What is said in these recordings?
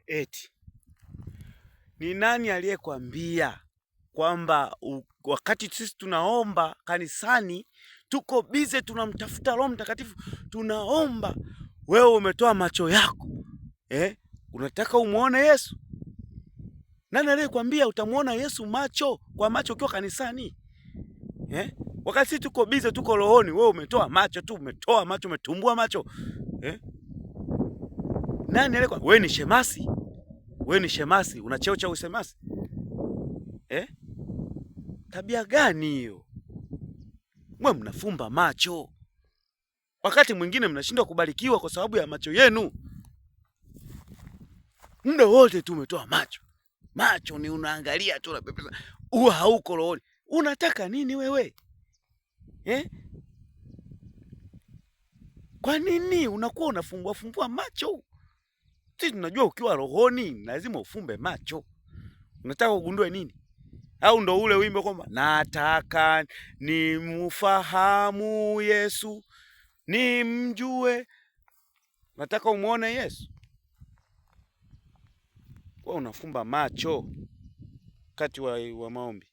Eti ni nani aliyekwambia kwamba wakati sisi tunaomba kanisani tuko bize, tunamtafuta Roho Mtakatifu, tunaomba, wewe umetoa macho yako unataka umuone Yesu? Nani aliyekwambia utamuona Yesu macho kwa macho ukiwa kanisani? Wakati sisi tuko bize, tuko rohoni, wewe umetoa macho tu, umetumbua macho. Nani aliyekwambia? Wewe ni shemasi? Wewe ni shemasi, una cheo cha ushemasi? Tabia gani hiyo? Mwe mnafumba macho, wakati mwingine mnashindwa kubarikiwa kwa sababu ya macho yenu. Muda wote tu umetoa macho. Macho ni unaangalia tu, unapepesa, hauko rohoni. Unataka nini wewe? Kwa nini unakuwa unafumbua macho? Sisi tunajua ukiwa rohoni lazima ufumbe macho. Unataka ugundue nini? Au ndo ule wimbo kwamba nataka nimfahamu Yesu, nimjue? Nataka umuone Yesu? Kwa unafumba macho wakati wa maombi.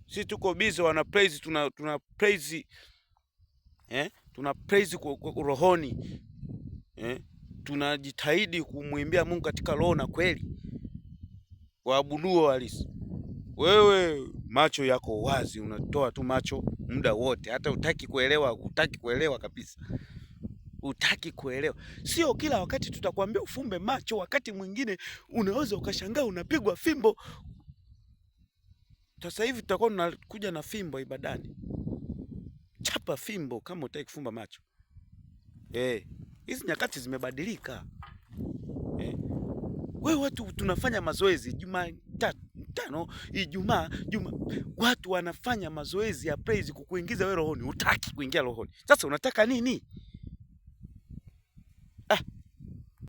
Sisi tuko busy, wana praise, tuna praise, tuna praise kwa rohoni, tunajitahidi kumwimbia Mungu katika roho na kweli, waabuduo halisi. Wewe macho yako wazi, unatoa tu macho muda wote, hata utaki kuelewa kabisa. Utaki kuelewa. Sio kila wakati tutakwambia ufumbe macho, wakati mwingine unaweza ukashangaa unapigwa fimbo. Sasa hivi tutakuwa tunakuja na fimbo ibadani. Chapa fimbo kama utaki kufumba macho. Hizi nyakati zimebadilika. Wewe watu tunafanya mazoezi Jumatano, Ijumaa, watu wanafanya mazoezi ya praise kukuingiza wewe rohoni. Utaki kuingia rohoni. Sasa unataka nini?